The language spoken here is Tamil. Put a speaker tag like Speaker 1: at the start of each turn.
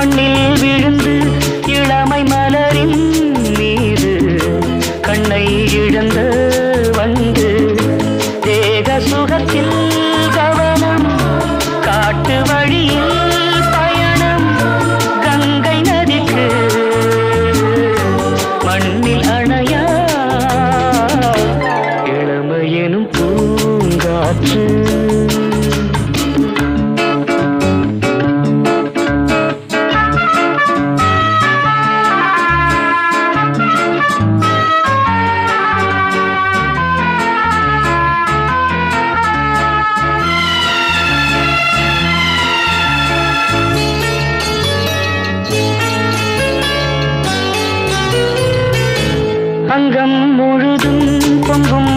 Speaker 1: மண்ணில் விழுந்து இளமை மலரின் மீது கண்ணை இழந்த வந்து தேக சுகத்தில் கவனம் காட்டு வழியில் பயணம் கங்கை நதிக்கு மண்ணில் அணையா இளமையெனும் பூங்காற்று அங்கம் முழுதும் பொங்கும்